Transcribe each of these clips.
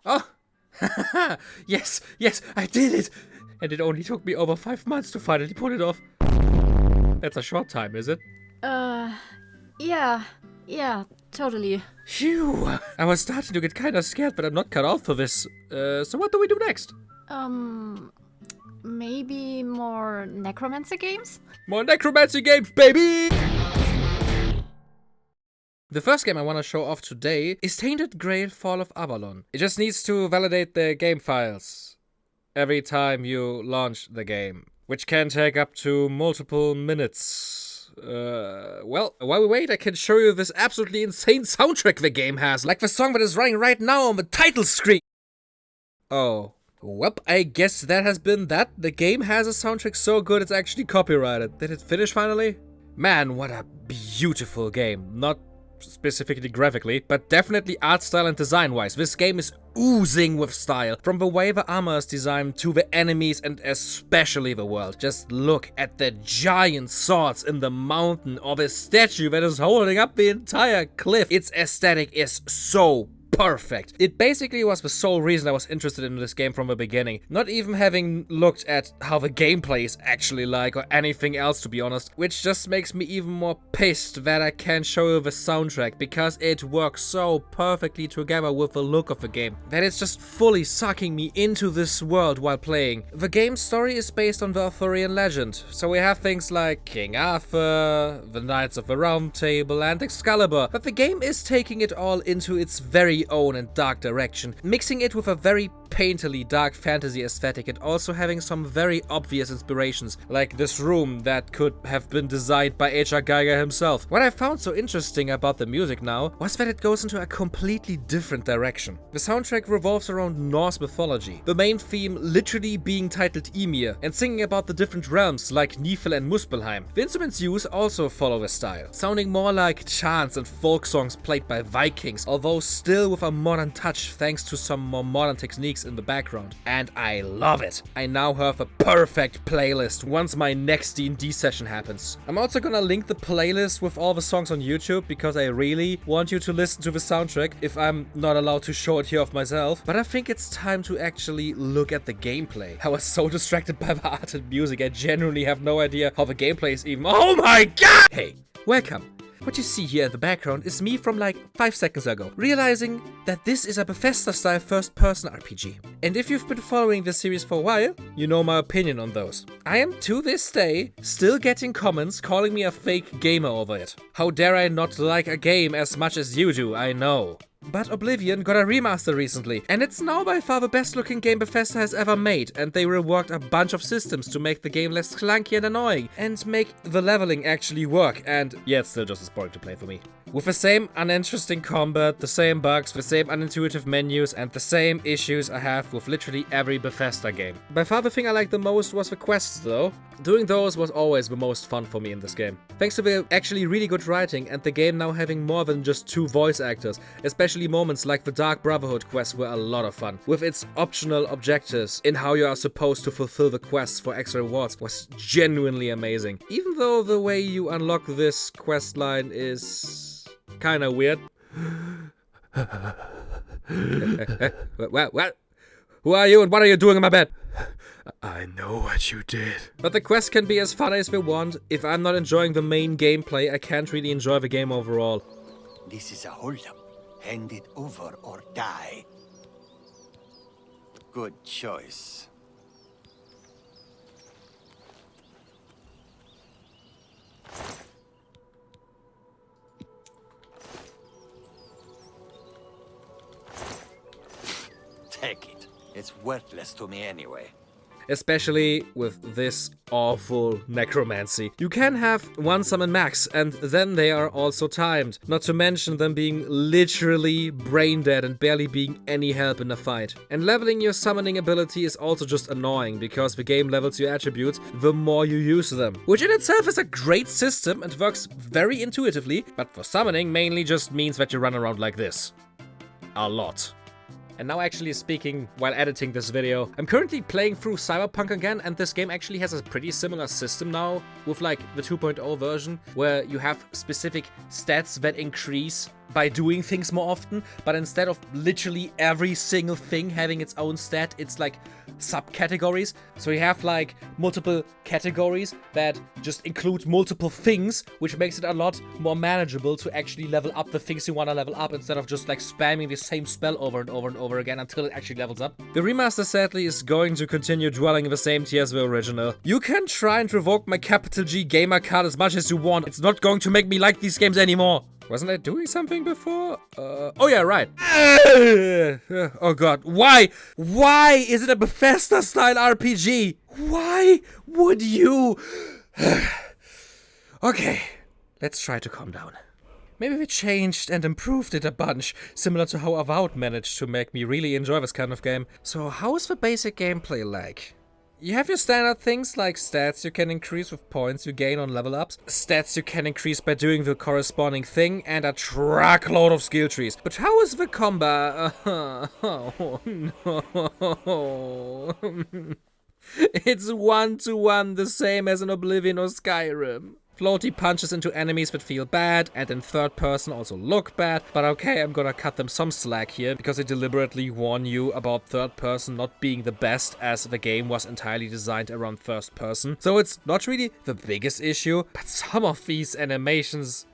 Oh, yes, yes, I did it! And it only took me over 5 months to finally pull it off. That's a short time, is it? Yeah, totally. Phew! I was starting to get kinda scared, but I'm not cut out for this. So what do we do next? Maybe more Necromancer games? More Necromancy games, baby! The first game I want to show off today is Tainted, Grail, Fall of Avalon. It just needs to validate the game files every time you launch the game, which can take up to multiple minutes. Well, while we wait, I can show you this absolutely insane soundtrack the game has, like the song that is running right now on the title screen. Oh. Well, I guess that has been that. The game has a soundtrack so good it's actually copyrighted. Did it finish finally? Man, what a beautiful game. Not specifically graphically, but definitely art style and design wise. This game is oozing with style. From the way the armor is designed to the enemies and especially the world. Just look at the giant swords in the mountain or the statue that is holding up the entire cliff. Its aesthetic is so perfect. It basically was the sole reason I was interested in this game from the beginning. Not even having looked at how the gameplay is actually like or anything else, to be honest. Which just makes me even more pissed that I can't show you the soundtrack, because it works so perfectly together with the look of the game that it's just fully sucking me into this world while playing. The game's story is based on the Arthurian legend, so we have things like King Arthur, the Knights of the Round Table and Excalibur, but the game is taking it all into its very own and dark direction, mixing it with a very painterly dark fantasy aesthetic and also having some very obvious inspirations, like this room that could have been designed by H.R. Geiger himself. What I found so interesting about the music now was that it goes into a completely different direction. The soundtrack revolves around Norse mythology, the main theme literally being titled Ymir, and singing about the different realms like Nifl and Muspelheim. The instruments used also follow the style, sounding more like chants and folk songs played by Vikings, although still with a modern touch thanks to some more modern techniques in the background. And I love it. I now have a perfect playlist once my next D&D session happens. I'm also gonna link the playlist with all the songs on YouTube because I really want you to listen to the soundtrack if I'm not allowed to show it here of myself. But I think it's time to actually look at the gameplay. I was so distracted by the art and music, I genuinely have no idea how the gameplay is even. Oh my god! Hey, welcome. What you see here in the background is me from like 5 seconds ago, realizing that this is a Bethesda-style first-person RPG. And if you've been following this series for a while, you know my opinion on those. I am, to this day, still getting comments calling me a fake gamer over it. How dare I not like a game as much as you do, I know. But Oblivion got a remaster recently, and it's now by far the best looking game Bethesda has ever made, and they reworked a bunch of systems to make the game less clunky and annoying, and make the leveling actually work, and yeah, it's still just as boring to play for me. With the same uninteresting combat, the same bugs, the same unintuitive menus, and the same issues I have with literally every Bethesda game. By far the thing I liked the most was the quests though. Doing those was always the most fun for me in this game. Thanks to the actually really good writing and the game now having more than just 2 voice actors, especially moments like the Dark Brotherhood quest were a lot of fun. With its optional objectives in how you are supposed to fulfill the quests for extra rewards was genuinely amazing. Even though the way you unlock this quest line is kinda weird. What? Who are you and what are you doing in my bed? I know what you did. But the quests can be as fun as they want. If I'm not enjoying the main gameplay, I can't really enjoy the game overall. This is a holdup. Hand it over or die. Good choice. Take it. It's worthless to me anyway. Especially with this awful necromancy. You can have one summon max, and then they are also timed. Not to mention them being literally brain dead and barely being any help in a fight. And leveling your summoning ability is also just annoying, because the game levels your attributes the more you use them. Which in itself is a great system and works very intuitively, but for summoning mainly just means that you run around like this. A lot. And now actually speaking while editing this video, I'm currently playing through Cyberpunk again, and this game actually has a pretty similar system now with like the 2.0 version, where you have specific stats that increase by doing things more often, but instead of literally every single thing having its own stat, it's like subcategories. So you have like multiple categories that just include multiple things, which makes it a lot more manageable to actually level up the things you want to level up instead of just like spamming the same spell over and over and over again until it actually levels up. The remaster sadly is going to continue dwelling in the same tier as the original. You can try and revoke my capital G gamer card as much as you want. It's not going to make me like these games anymore. Wasn't I doing something before? Oh yeah, right. Oh god, why? Why is it a Bethesda-style RPG? Why would you? Okay, let's try to calm down. Maybe we changed and improved it a bunch, similar to how Avowed managed to make me really enjoy this kind of game. So how is the basic gameplay like? You have your standard things like stats you can increase with points you gain on level ups, stats you can increase by doing the corresponding thing, and a truckload of skill trees. But how is the combat? Oh no. It's 1-to-1 the same as in Oblivion or Skyrim. Floaty punches into enemies that feel bad, and in third person also look bad, but okay, I'm gonna cut them some slack here, because I deliberately warn you about third person not being the best, as the game was entirely designed around first person. So it's not really the biggest issue, but some of these animations,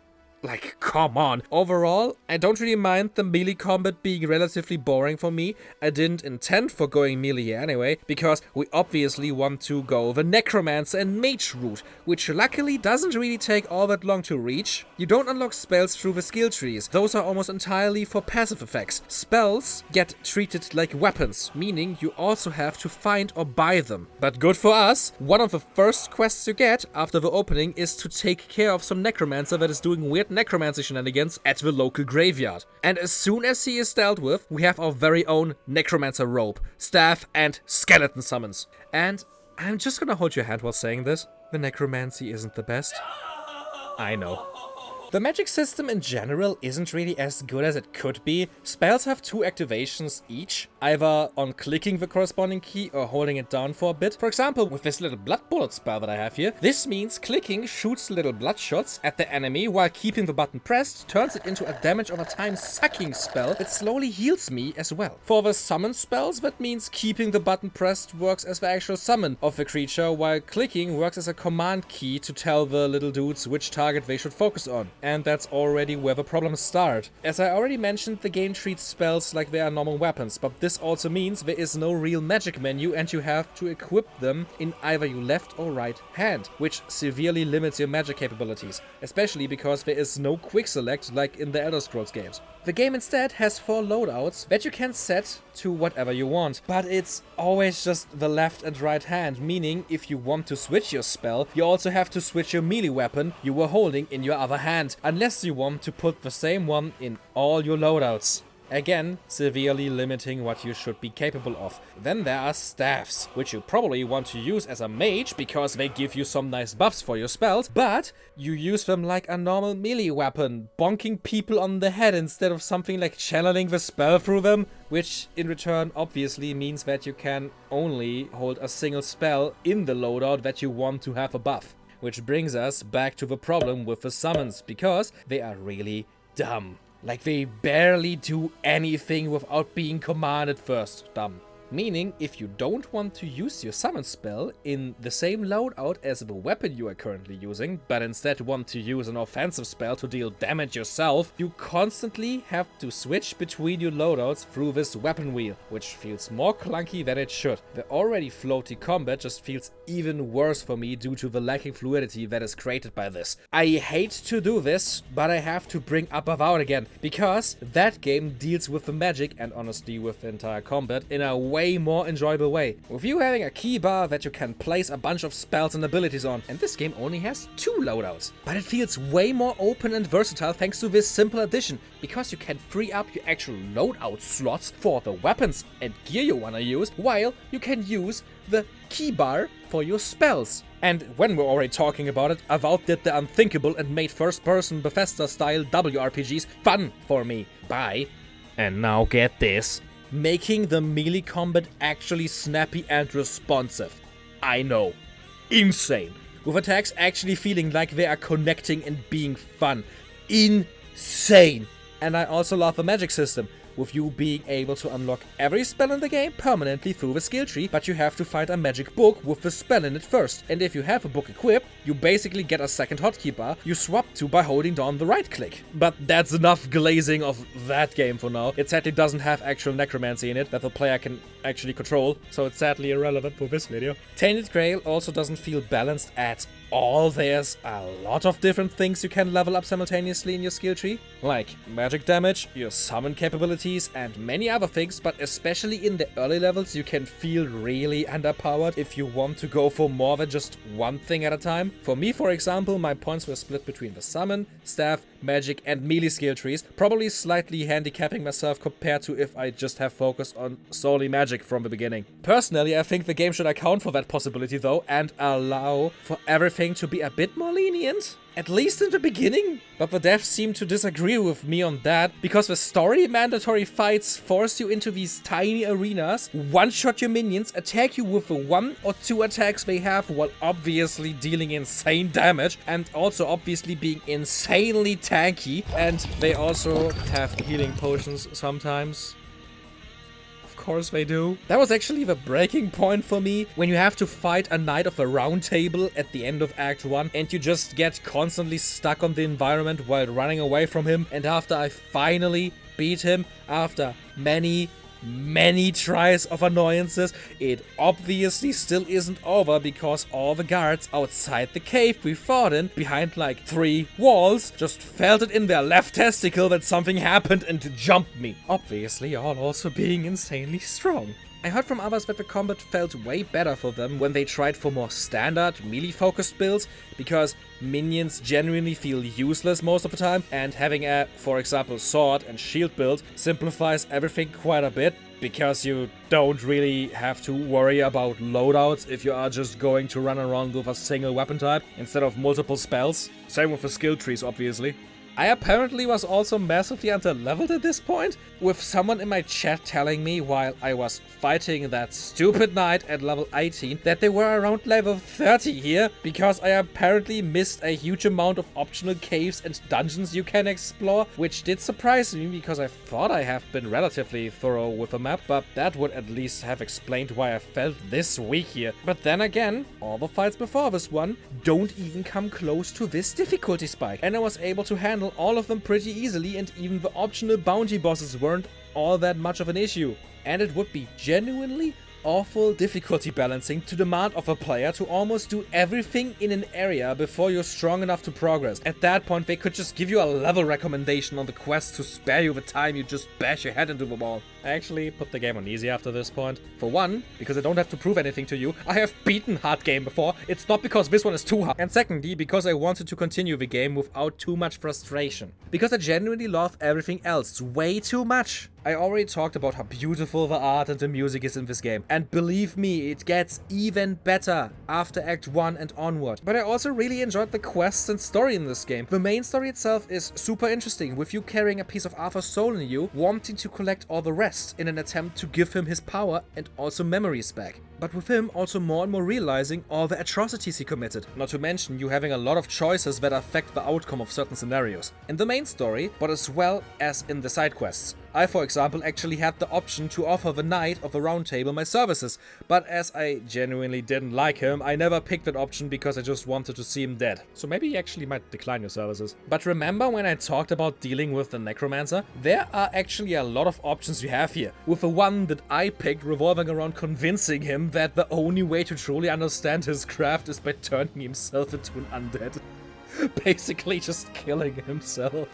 like, come on. Overall, I don't really mind the melee combat being relatively boring for me. I didn't intend for going melee anyway, because we obviously want to go the Necromancer and Mage route, which luckily doesn't really take all that long to reach. You don't unlock spells through the skill trees. Those are almost entirely for passive effects. Spells get treated like weapons, meaning you also have to find or buy them. But good for us, one of the first quests you get after the opening is to take care of some Necromancer that is doing weird necromancy shenanigans at the local graveyard. And as soon as he is dealt with, we have our very own Necromancer robe, staff, and skeleton summons. And I'm just gonna hold your hand while saying this. The necromancy isn't the best. I know. The magic system in general isn't really as good as it could be. Spells have 2 activations each, either on clicking the corresponding key or holding it down for a bit. For example, with this little blood bullet spell that I have here, this means clicking shoots little blood shots at the enemy while keeping the button pressed turns it into a damage over time sucking spell that slowly heals me as well. For the summon spells, that means keeping the button pressed works as the actual summon of the creature, while clicking works as a command key to tell the little dudes which target they should focus on. And that's already where the problems start. As I already mentioned, the game treats spells like they are normal weapons, but this also means there is no real magic menu and you have to equip them in either your left or right hand, which severely limits your magic capabilities, especially because there is no quick select like in the Elder Scrolls games. The game instead has 4 loadouts that you can set to whatever you want, but it's always just the left and right hand, meaning if you want to switch your spell, you also have to switch your melee weapon you were holding in your other hand, unless you want to put the same one in all your loadouts. Again, severely limiting what you should be capable of. Then there are staffs, which you probably want to use as a mage because they give you some nice buffs for your spells, but you use them like a normal melee weapon, bonking people on the head instead of something like channeling the spell through them, which in return obviously means that you can only hold a single spell in the loadout that you want to have a buff. Which brings us back to the problem with the summons, because they are really dumb. Like, they barely do anything without being commanded first. Dumb. Meaning, if you don't want to use your summon spell in the same loadout as the weapon you are currently using, but instead want to use an offensive spell to deal damage yourself, you constantly have to switch between your loadouts through this weapon wheel, which feels more clunky than it should. The already floaty combat just feels even worse for me due to the lacking fluidity that is created by this. I hate to do this, but I have to bring up Avowed again, because that game deals with the magic and honestly with the entire combat in a way more enjoyable way, with you having a key bar that you can place a bunch of spells and abilities on, and this game only has 2 loadouts. But it feels way more open and versatile thanks to this simple addition, because you can free up your actual loadout slots for the weapons and gear you wanna use, while you can use the key bar for your spells. And when we're already talking about it, Avowed did the unthinkable and made first-person Bethesda-style WRPGs fun for me by, and now get this, making the melee combat actually snappy and responsive. I know. Insane. With attacks actually feeling like they are connecting and being fun. Insane. And I also love the magic system, with you being able to unlock every spell in the game permanently through the skill tree, but you have to find a magic book with the spell in it first. And if you have a book equipped, you basically get a second hotkey bar you swap to by holding down the right click. But that's enough glazing of that game for now. It sadly doesn't have actual necromancy in it that the player can actually control, so it's sadly irrelevant for this video. Tainted Grail also doesn't feel balanced at all. There's a lot of different things you can level up simultaneously in your skill tree, like magic damage, your summon capabilities, and many other things, but especially in the early levels you can feel really underpowered if you want to go for more than just one thing at a time. For me, for example, my points were split between the summon, staff, magic, and melee skill trees, probably slightly handicapping myself compared to if I just have focused on solely magic from the beginning. Personally, I think the game should account for that possibility though, and allow for everything to be a bit more lenient. At least in the beginning. But the devs seem to disagree with me on that, because the story mandatory fights force you into these tiny arenas, one-shot your minions, attack you with the 1 or 2 attacks they have, while obviously dealing insane damage, and also obviously being insanely tanky, and they also have healing potions sometimes. Of course they do. That was actually the breaking point for me, when you have to fight a Knight of the Round Table at the end of Act 1 and you just get constantly stuck on the environment while running away from him, and after I finally beat him, after many tries of annoyances, it obviously still isn't over, because all the guards outside the cave we fought in, behind like 3 walls, just felt it in their left testicle that something happened and jumped me. Obviously all also being insanely strong. I heard from others that the combat felt way better for them when they tried for more standard, melee-focused builds, because minions genuinely feel useless most of the time, and having a, for example, sword and shield build simplifies everything quite a bit, because you don't really have to worry about loadouts if you are just going to run around with a single weapon type instead of multiple spells. Same with the skill trees, obviously. I apparently was also massively under-leveled at this point, with someone in my chat telling me while I was fighting that stupid knight at level 18 that they were around level 30 here, because I apparently missed a huge amount of optional caves and dungeons you can explore, which did surprise me because I thought I have been relatively thorough with the map, but that would at least have explained why I felt this weak here. But then again, all the fights before this one don't even come close to this difficulty spike, and I was able to handle all of them pretty easily, and even the optional bounty bosses weren't all that much of an issue. And it would be genuinely awful difficulty balancing to demand of a player to almost do everything in an area before you're strong enough to progress. At that point, they could just give you a level recommendation on the quest to spare you the time you just bash your head into the wall. I actually put the game on easy after this point. For one, because I don't have to prove anything to you. I have beaten hard game before. It's not because this one is too hard. And secondly, because I wanted to continue the game without too much frustration. Because I genuinely love everything else way too much. I already talked about how beautiful the art and the music is in this game, and believe me, it gets even better after Act 1 and onward. But I also really enjoyed the quests and story in this game. The main story itself is super interesting, with you carrying a piece of Arthur's soul in you, wanting to collect all the rest in an attempt to give him his power and also memories back. But with him also more and more realizing all the atrocities he committed. Not to mention you having a lot of choices that affect the outcome of certain scenarios. In the main story, but as well as in the side quests. I, for example, actually had the option to offer the Knight of the Round Table my services, but as I genuinely didn't like him, I never picked that option because I just wanted to see him dead. So maybe he actually might decline your services. But remember when I talked about dealing with the Necromancer? There are actually a lot of options you have here, with the one that I picked revolving around convincing him that the only way to truly understand his craft is by turning himself into an undead. Basically just killing himself.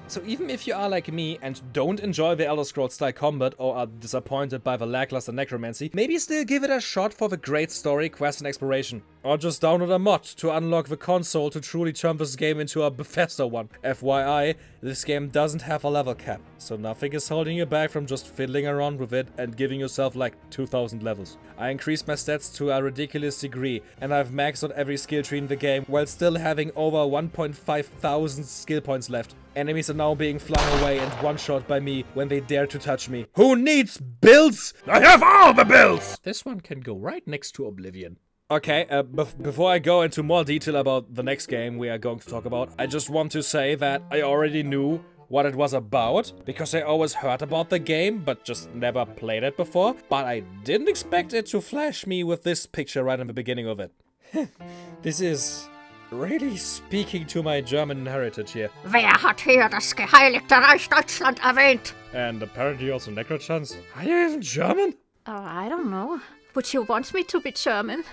So even if you are like me and don't enjoy the Elder Scrolls style combat or are disappointed by the lackluster necromancy, maybe still give it a shot for the great story, quest and exploration. Or just download a mod to unlock the console to truly turn this game into a Bethesda one. FYI, this game doesn't have a level cap, so nothing is holding you back from just fiddling around with it and giving yourself like 2000 levels. I increased my stats to a ridiculous degree, and I've maxed out every skill tree in the game while still having over 1.5 thousand skill points left. Enemies are now being flung away and one-shot by me when they dare to touch me. Who needs builds? I have all the builds! This one can go right next to Oblivion. Okay, before I go into more detail about the next game we are going to talk about, I just want to say that I already knew what it was about, because I always heard about the game, but just never played it before. But I didn't expect it to flash me with this picture right in the beginning of it. This is really speaking to my German heritage here. Wer hat hier das geheiligte Reich Deutschland erwähnt? And apparently also Necrochans. Are you even German? I don't know. Would you want me to be German?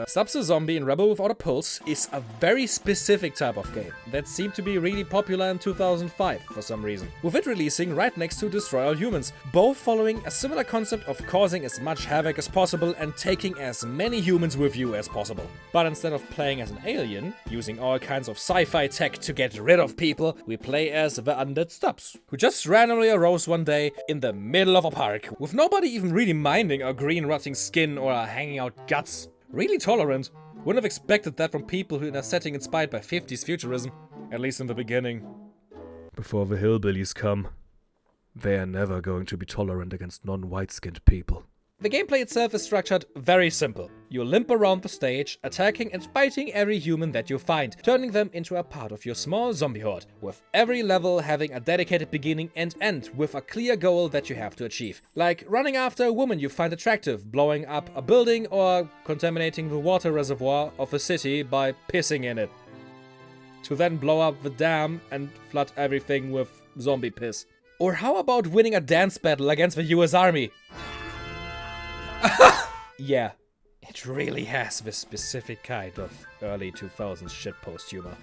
Stubbs the Zombie in Rebell Without a Pulse is a very specific type of game that seemed to be really popular in 2005 for some reason, with it releasing right next to Destroy All Humans, both following a similar concept of causing as much havoc as possible and taking as many humans with you as possible. But instead of playing as an alien, using all kinds of sci-fi tech to get rid of people, we play as the undead Stubbs, who just randomly arose one day in the middle of a park, with nobody even really minding our green rotting skin or hanging out guts. Really tolerant. Wouldn't have expected that from people who in a setting inspired by 50s futurism. At least in the beginning. Before the hillbillies come, they are never going to be tolerant against non-white-skinned people. The gameplay itself is structured very simple. You limp around the stage, attacking and fighting every human that you find, turning them into a part of your small zombie horde, with every level having a dedicated beginning and end with a clear goal that you have to achieve. Like running after a woman you find attractive, blowing up a building, or contaminating the water reservoir of a city by pissing in it. To then blow up the dam and flood everything with zombie piss. Or how about winning a dance battle against the US Army? Yeah, it really has this specific kind of early 2000s shitpost humor.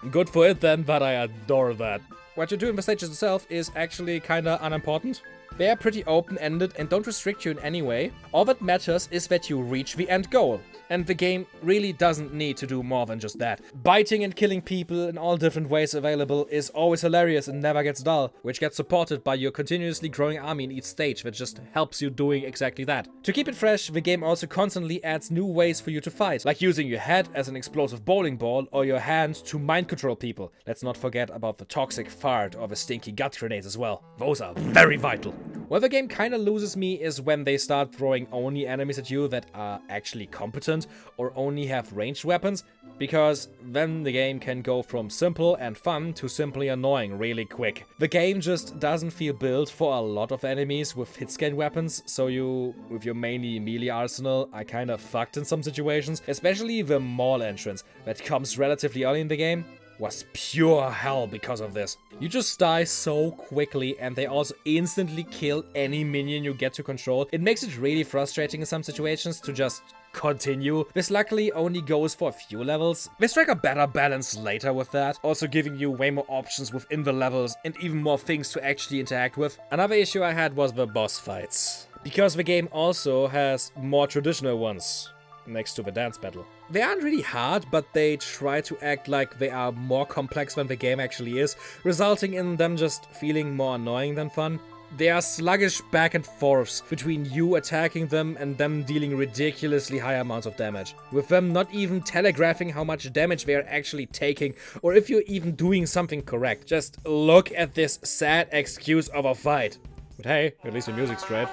Good for it then, but I adore that. What you do in the stages itself is actually kinda unimportant. They are pretty open-ended and don't restrict you in any way. All that matters is that you reach the end goal. And the game really doesn't need to do more than just that. Biting and killing people in all different ways available is always hilarious and never gets dull, which gets supported by your continuously growing army in each stage that just helps you doing exactly that. To keep it fresh, the game also constantly adds new ways for you to fight, like using your head as an explosive bowling ball or your hand to mind control people. Let's not forget about the toxic fart or the stinky gut grenades as well. Those are very vital. Where the game kinda loses me is when they start throwing only enemies at you that are actually competent or only have ranged weapons, because then the game can go from simple and fun to simply annoying really quick. The game just doesn't feel built for a lot of enemies with hitscan weapons, so you, with your mainly melee arsenal, are kinda fucked in some situations, especially the mall entrance that comes relatively early in the game. Was pure hell because of this. You just die so quickly and they also instantly kill any minion you get to control. It makes it really frustrating in some situations to just continue. This luckily only goes for a few levels. They strike a better balance later with that, also giving you way more options within the levels and even more things to actually interact with. Another issue I had was the boss fights, because the game also has more traditional ones next to the dance battle. They aren't really hard, but they try to act like they are more complex than the game actually is, resulting in them just feeling more annoying than fun. They are sluggish back and forths between you attacking them and them dealing ridiculously high amounts of damage, with them not even telegraphing how much damage they are actually taking or if you're even doing something correct. Just look at this sad excuse of a fight. But hey, at least the music's great.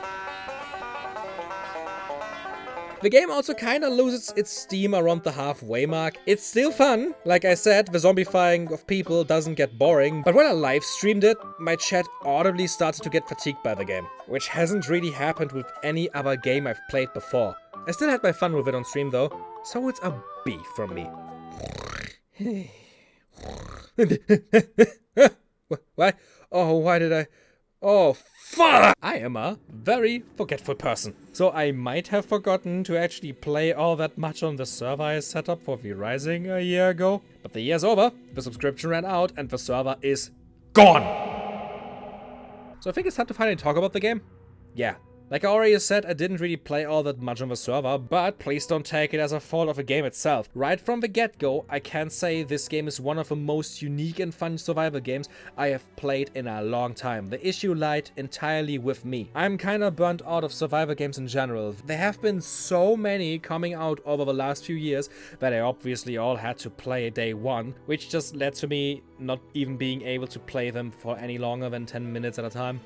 The game also kinda loses its steam around the halfway mark. It's still fun. Like I said, the zombifying of people doesn't get boring, but when I live streamed it, my chat audibly started to get fatigued by the game, which hasn't really happened with any other game I've played before. I still had my fun with it on stream though, so it's a B from me. Why? Oh, why did I? Oh, fuck! I am a very forgetful person. So I might have forgotten to actually play all that much on the server I set up for V-Rising a year ago. But the year's over, the subscription ran out, and the server is gone! So I think it's time to finally talk about the game. Yeah, Like I already said, I didn't really play all that much on the server, but please don't take it as a fault of the game itself. Right from the get-go, I can say this game is one of the most unique and fun survival games I have played in a long time. The issue lied entirely with me. I'm kinda burnt out of survival games in general. There have been so many coming out over the last few years that I obviously all had to play day one, which just led to me not even being able to play them for any longer than 10 minutes at a time.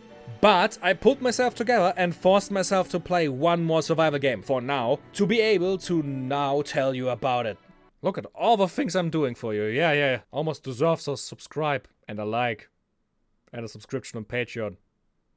But I pulled myself together and forced myself to play one more survival game for now, to be able to now tell you about it. Look at all the things I'm doing for you. Yeah. Almost deserves a subscribe and a like and a subscription on Patreon.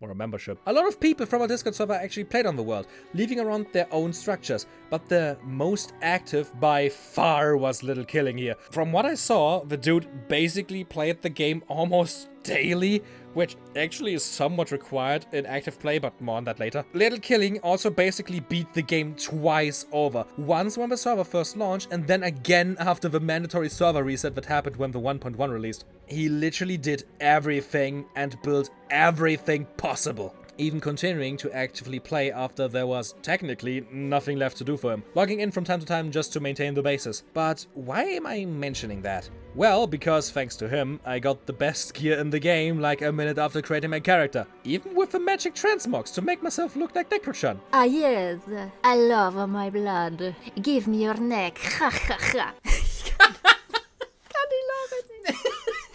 Or a membership. A lot of people from our Discord server actually played on the world, leaving around their own structures, but the most active by far was Little Killing here. From what I saw, the dude basically played the game almost daily, which actually is somewhat required in active play, but more on that later. Little Killing also basically beat the game twice over. Once when the server first launched, and then again after the mandatory server reset that happened when the 1.1 released. He literally did everything and built everything possible, even continuing to actively play after there was technically nothing left to do for him, logging in from time to time just to maintain the bases. But why am I mentioning that? Well, because thanks to him, I got the best gear in the game like a minute after creating my character, even with the magic transmogs to make myself look like Necromancer. Ah yes, I love my blood. Give me your neck. Ha ha ha.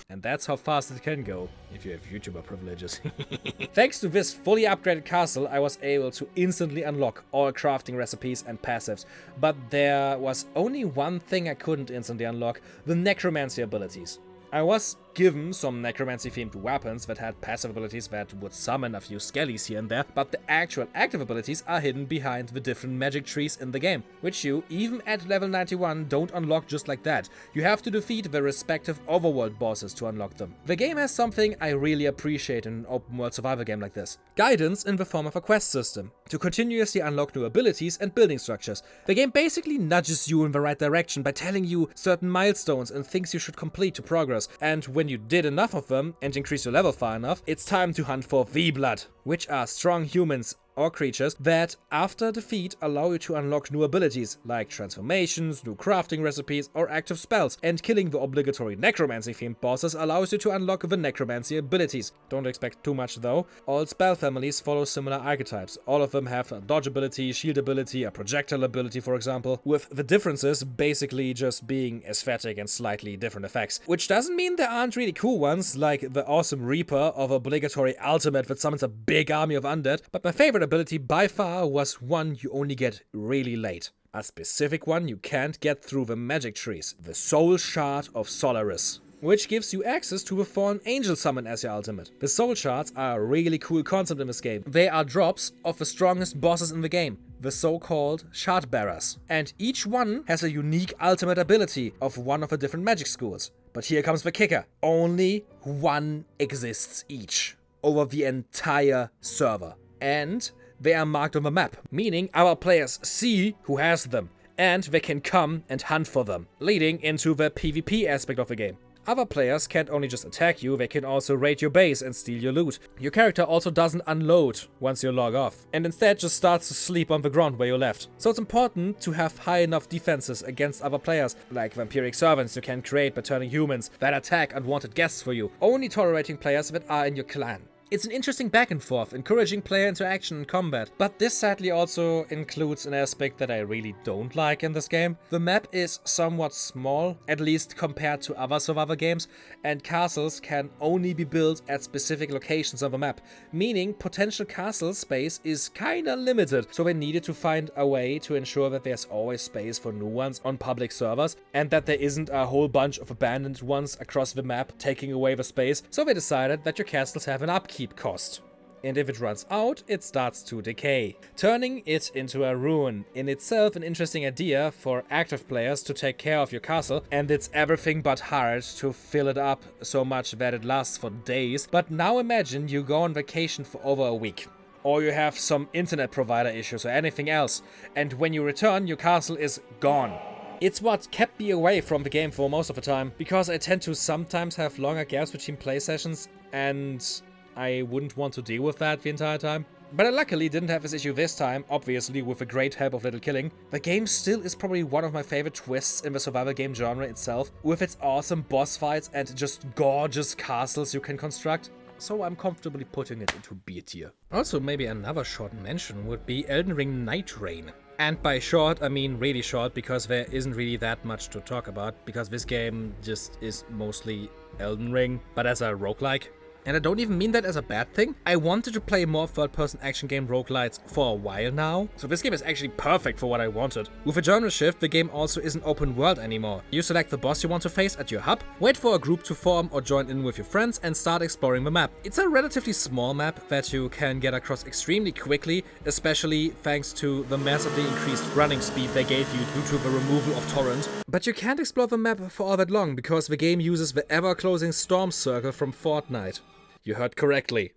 And that's how fast it can go, if you have YouTuber privileges. Thanks to this fully upgraded castle, I was able to instantly unlock all crafting recipes and passives. But there was only one thing I couldn't instantly unlock, the Necromancy abilities. I was given some Necromancy-themed weapons that had passive abilities that would summon a few skellies here and there, but the actual active abilities are hidden behind the different magic trees in the game, which you, even at level 91, don't unlock just like that. You have to defeat the respective overworld bosses to unlock them. The game has something I really appreciate in an open-world survival game like this. Guidance in the form of a quest system, to continuously unlock new abilities and building structures. The game basically nudges you in the right direction by telling you certain milestones and things you should complete to progress, and when you did enough of them and increase your level far enough, it's time to hunt for the blood, which are strong humans or creatures that, after defeat, allow you to unlock new abilities, like transformations, new crafting recipes, or active spells, and killing the obligatory necromancy-themed bosses allows you to unlock the necromancy abilities. Don't expect too much though. All spell families follow similar archetypes. All of them have a dodge ability, shield ability, a projectile ability for example, with the differences basically just being aesthetic and slightly different effects. Which doesn't mean there aren't really cool ones, like the awesome Reaper of obligatory ultimate that summons a big army of undead, but my favorite ability by far was one you only get really late. A specific one you can't get through the magic trees, the Soul Shard of Solaris, which gives you access to the Fallen Angel summon as your ultimate. The Soul Shards are a really cool concept in this game. They are drops of the strongest bosses in the game, the so-called Shard Bearers, and each one has a unique ultimate ability of one of the different magic schools. But here comes the kicker, only one exists each, over the entire server. And they are marked on the map, meaning our players see who has them, and they can come and hunt for them, leading into the PvP aspect of the game. Other players can't only just attack you, they can also raid your base and steal your loot. Your character also doesn't unload once you log off, and instead just starts to sleep on the ground where you left. So it's important to have high enough defenses against other players, like vampiric servants you can create by turning humans that attack unwanted guests for you, only tolerating players that are in your clan. It's an interesting back and forth, encouraging player interaction and combat, but this sadly also includes an aspect that I really don't like in this game. The map is somewhat small, at least compared to other survivor games, and castles can only be built at specific locations on the map, meaning potential castle space is kinda limited, so they needed to find a way to ensure that there's always space for new ones on public servers, and that there isn't a whole bunch of abandoned ones across the map taking away the space, so they decided that your castles have an upkeep cost. And if it runs out, it starts to decay, turning it into a ruin. In itself an interesting idea for active players to take care of your castle, and it's everything but hard to fill it up so much that it lasts for days. But now imagine you go on vacation for over a week, or you have some internet provider issues or anything else, and when you return your castle is gone. It's what kept me away from the game for most of the time, because I tend to sometimes have longer gaps between play sessions, and I wouldn't want to deal with that the entire time. But I luckily didn't have this issue this time, obviously with the great help of Little Killing. The game still is probably one of my favorite twists in the survival game genre itself, with its awesome boss fights and just gorgeous castles you can construct. So I'm comfortably putting it into B tier. Also, maybe another short mention would be Elden Ring Nightreign. And by short, I mean really short, because there isn't really that much to talk about, because this game just is mostly Elden Ring, but as a roguelike. And I don't even mean that as a bad thing. I wanted to play more third-person action game roguelites for a while now, so this game is actually perfect for what I wanted. With a genre shift, the game also isn't open world anymore. You select the boss you want to face at your hub, wait for a group to form or join in with your friends, and start exploring the map. It's a relatively small map that you can get across extremely quickly, especially thanks to the massively increased running speed they gave you due to the removal of Torrent. But you can't explore the map for all that long, because the game uses the ever-closing storm circle from Fortnite. You heard correctly.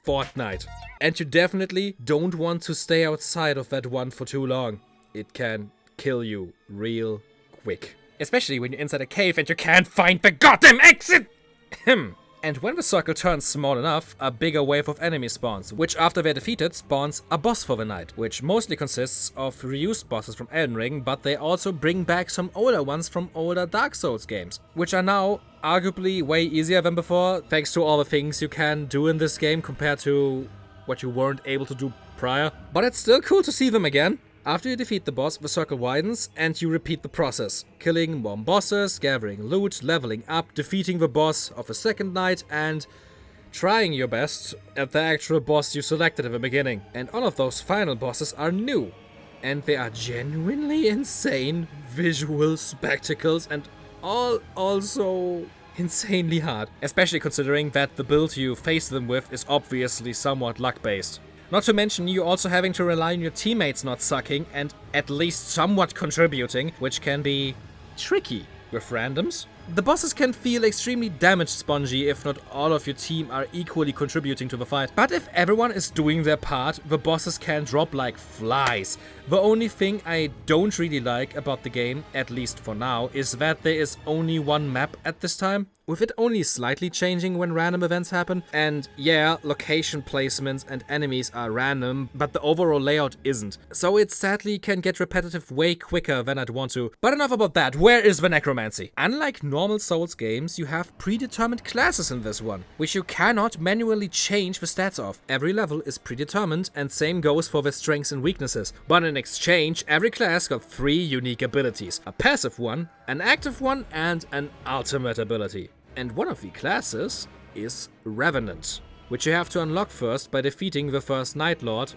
Fortnite. And you definitely don't want to stay outside of that one for too long. It can kill you real quick. Especially when you're inside a cave and you can't find the goddamn exit! And when the circle turns small enough, a bigger wave of enemies spawns, which after they're defeated spawns a boss for the night, which mostly consists of reused bosses from Elden Ring, but they also bring back some older ones from older Dark Souls games, which are now arguably way easier than before, thanks to all the things you can do in this game compared to what you weren't able to do prior. But it's still cool to see them again. After you defeat the boss, the circle widens and you repeat the process, killing more bosses, gathering loot, leveling up, defeating the boss of the second night, and trying your best at the actual boss you selected at the beginning. And all of those final bosses are new, and they are genuinely insane visual spectacles and all also insanely hard, especially considering that the build you face them with is obviously somewhat luck-based. Not to mention you also having to rely on your teammates not sucking and at least somewhat contributing, which can be tricky with randoms. The bosses can feel extremely damage spongy if not all of your team are equally contributing to the fight. But if everyone is doing their part, the bosses can drop like flies. The only thing I don't really like about the game, at least for now, is that there is only one map at this time, with it only slightly changing when random events happen. And yeah, location placements and enemies are random, but the overall layout isn't. So it sadly can get repetitive way quicker than I'd want to. But enough about that, where is the Necromancy? Unlike normal Souls games, you have predetermined classes in this one, which you cannot manually change the stats of. Every level is predetermined, and same goes for the strengths and weaknesses. But in exchange, every class got 3 unique abilities. A passive one, an active one, and an ultimate ability. And one of the classes is Revenant, which you have to unlock first by defeating the first Night Lord.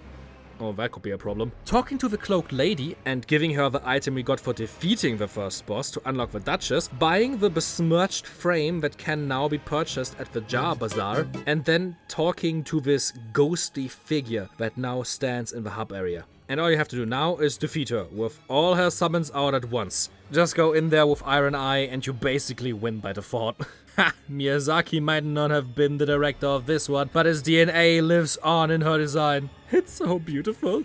Oh, that could be a problem. Talking to the Cloaked Lady and giving her the item we got for defeating the first boss to unlock the Duchess, buying the besmirched frame that can now be purchased at the Jar Bazaar, and then talking to this ghostly figure that now stands in the hub area. And all you have to do now is defeat her with all her summons out at once. Just go in there with Iron Eye and you basically win by default. Ha! Miyazaki might not have been the director of this one, but his DNA lives on in her design. It's so beautiful.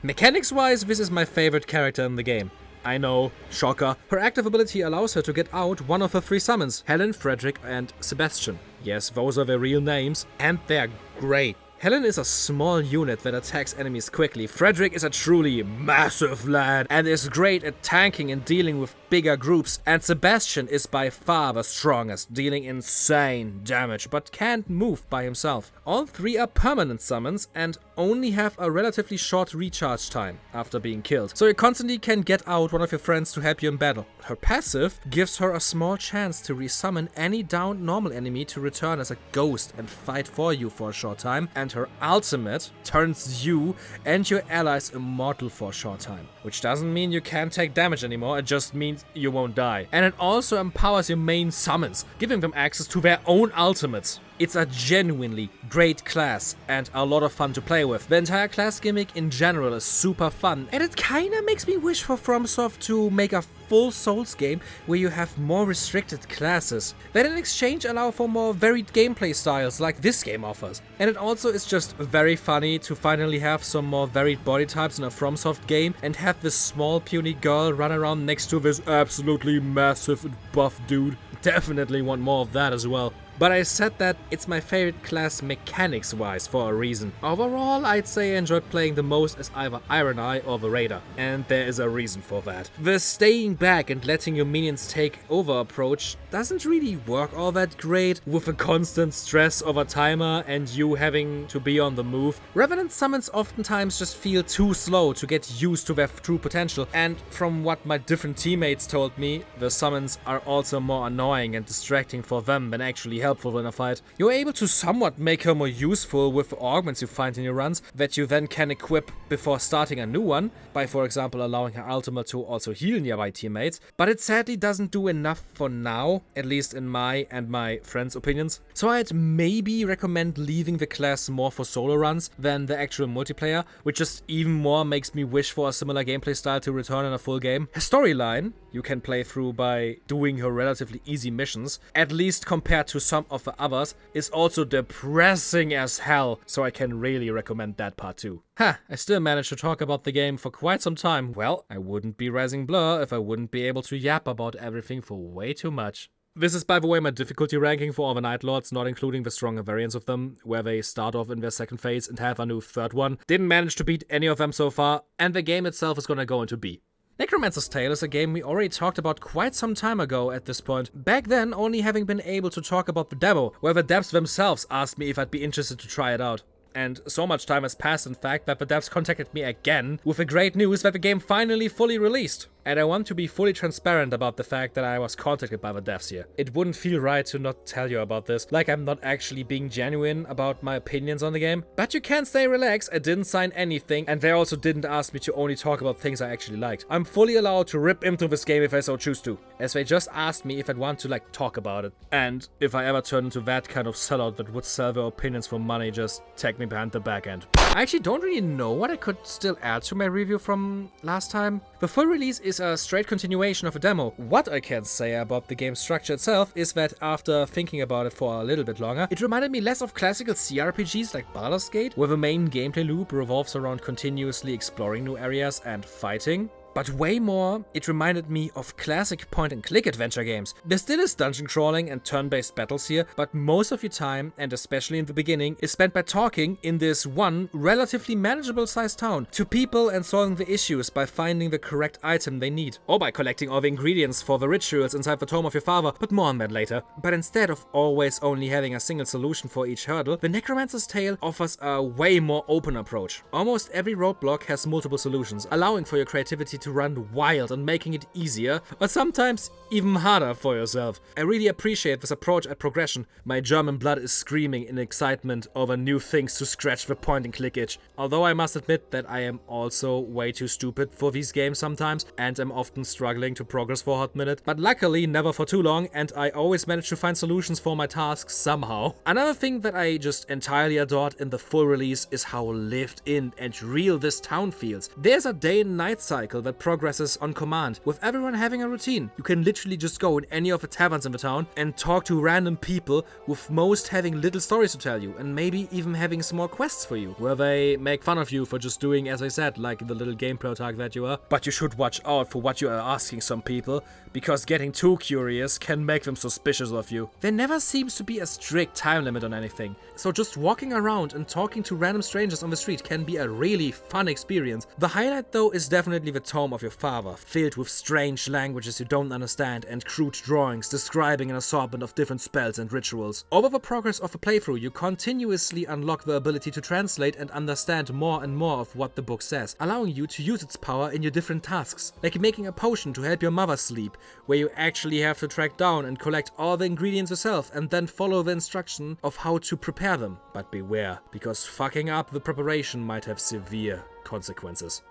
Mechanics-wise, this is my favorite character in the game. I know, shocker. Her active ability allows her to get out one of her 3 summons, Helen, Frederick, and Sebastian. Yes, those are their real names, and they're great. Helen is a small unit that attacks enemies quickly. Frederick is a truly massive lad and is great at tanking and dealing with bigger groups. And Sebastian is by far the strongest, dealing insane damage, but can't move by himself. All 3 are permanent summons and only have a relatively short recharge time after being killed. So you constantly can get out one of your friends to help you in battle. Her passive gives her a small chance to resummon any downed normal enemy to return as a ghost and fight for you for a short time. And her ultimate turns you and your allies immortal for a short time. Which doesn't mean you can't take damage anymore, it just means you won't die. And it also empowers your main summons, giving them access to their own ultimates. It's a genuinely great class and a lot of fun to play with. The entire class gimmick in general is super fun, and it kinda makes me wish for FromSoft to make a full Souls game where you have more restricted classes that in exchange allow for more varied gameplay styles like this game offers. And it also is just very funny to finally have some more varied body types in a FromSoft game and have this small puny girl run around next to this absolutely massive and buff dude. Definitely want more of that as well. but I said that it's my favorite class mechanics-wise for a reason. Overall, I'd say I enjoyed playing the most as either Iron Eye or the Raider, and there is a reason for that. The staying back and letting your minions take over approach doesn't really work all that great, with a constant stress of a timer and you having to be on the move. Revenant summons oftentimes just feel too slow to get used to their true potential, and from what my different teammates told me, the summons are also more annoying and distracting for them than actually helpful in a fight. You're able to somewhat make her more useful with the augments you find in your runs that you then can equip before starting a new one, by for example allowing her ultimate to also heal nearby teammates, but it sadly doesn't do enough for now, at least in my and my friends' opinions. So I'd maybe recommend leaving the class more for solo runs than the actual multiplayer, which just even more makes me wish for a similar gameplay style to return in a full game. Her storyline you can play through by doing her relatively easy missions, at least compared to some of the others, is also depressing as hell, so I can really recommend that part too. I still managed to talk about the game for quite some time. Well, I wouldn't be Rising Blur if I wouldn't be able to yap about everything for way too much. This is, by the way, my difficulty ranking for all the Night Lords, not including the stronger variants of them, where they start off in their second phase and have a new third one. Didn't manage to beat any of them so far, and the game itself is gonna go into B. Necromancer's Tale is a game we already talked about quite some time ago at this point, back then only having been able to talk about the demo, where the devs themselves asked me if I'd be interested to try it out. And so much time has passed, in fact, that the devs contacted me again with the great news that the game finally fully released. And I want to be fully transparent about the fact that I was contacted by the devs here. It wouldn't feel right to not tell you about this, like I'm not actually being genuine about my opinions on the game. But you can stay relaxed, I didn't sign anything, and they also didn't ask me to only talk about things I actually liked. I'm fully allowed to rip into this game if I so choose to, as they just asked me if I'd want to talk about it. And if I ever turn into that kind of sellout that would sell their opinions for money, just tag me behind the back end. I actually don't really know what I could still add to my review from last time. The full release is a straight continuation of a demo. What I can say about the game's structure itself is that after thinking about it for a little bit longer, it reminded me less of classical CRPGs like Baldur's Gate, where the main gameplay loop revolves around continuously exploring new areas and fighting. But way more, it reminded me of classic point-and-click adventure games. There still is dungeon crawling and turn-based battles here, but most of your time, and especially in the beginning, is spent by talking in this one relatively manageable sized town to people and solving the issues by finding the correct item they need, or by collecting all the ingredients for the rituals inside the Tome of Your Father, but more on that later. But instead of always only having a single solution for each hurdle, the Necromancer's Tale offers a way more open approach. Almost every roadblock has multiple solutions, allowing for your creativity to run wild and making it easier, but sometimes even harder for yourself. I really appreciate this approach at progression. My German blood is screaming in excitement over new things to scratch the point-and-click itch. Although I must admit that I am also way too stupid for these games sometimes, and am often struggling to progress for a hot minute, but luckily never for too long, and I always manage to find solutions for my tasks somehow. Another thing that I just entirely adored in the full release is how lived in and real this town feels. There's a day and night cycle that progresses on command, with everyone having a routine. You can literally just go in any of the taverns in the town and talk to random people, with most having little stories to tell you, and maybe even having small quests for you, where they make fun of you for just doing as I said, like the little game protag that you are. But you should watch out for what you are asking some people, because getting too curious can make them suspicious of you. There never seems to be a strict time limit on anything, so just walking around and talking to random strangers on the street can be a really fun experience. The highlight though is definitely the Tome of Your Father, filled with strange languages you don't understand and crude drawings describing an assortment of different spells and rituals. Over the progress of the playthrough, you continuously unlock the ability to translate and understand more and more of what the book says, allowing you to use its power in your different tasks, like making a potion to help your mother sleep, where you actually have to track down and collect all the ingredients yourself and then follow the instruction of how to prepare them. But beware, because fucking up the preparation might have severe consequences.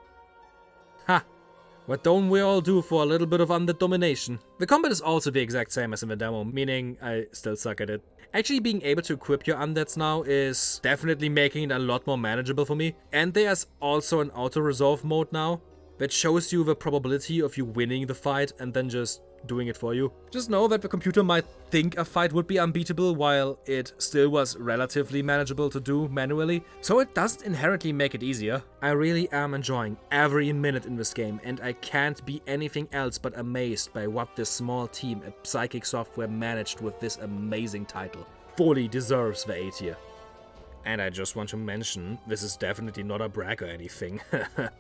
Ha! What don't we all do for a little bit of undead domination? The combat is also the exact same as in the demo, meaning I still suck at it. Actually being able to equip your undeads now is definitely making it a lot more manageable for me. And there's also an auto-resolve mode now that shows you the probability of you winning the fight and then just doing it for you. Just know that the computer might think a fight would be unbeatable while it still was relatively manageable to do manually, so it doesn't inherently make it easier. I really am enjoying every minute in this game, and I can't be anything else but amazed by what this small team at Psychic Software managed with this amazing title. fully deserves the A tier. And I just want to mention, this is definitely not a brag or anything,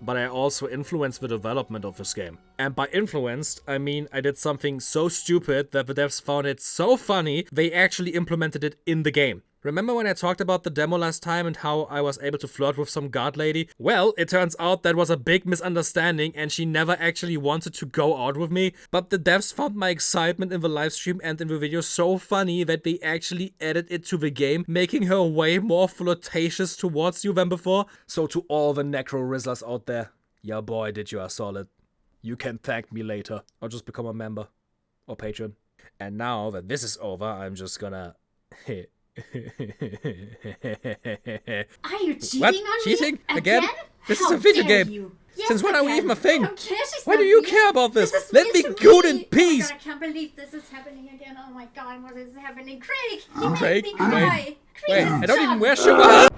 but I also influenced the development of this game. And by influenced, I mean I did something so stupid that the devs found it so funny, they actually implemented it in the game. Remember when I talked about the demo last time and how I was able to flirt with some god lady? Well, it turns out that was a big misunderstanding and she never actually wanted to go out with me. But the devs found my excitement in the livestream and in the video so funny that they actually added it to the game, making her way more flirtatious towards you than before. So to all the Necro Rizzlers out there, yeah boy, did you a solid. You can thank me later or just become a member or patron. And now that this is over, I'm just gonna... Are you cheating What? on Cheating? me? Again? This is How a video dare game. You? Yes, Since when are we even a thing? I don't care, she's Why not do you me. care about this? Is Let me to good me. in peace. Oh my God, I can't believe this is happening again. Oh my God, what is happening? Craig, Craig, you made me cry. Wait, is I don't even done. wear sugar.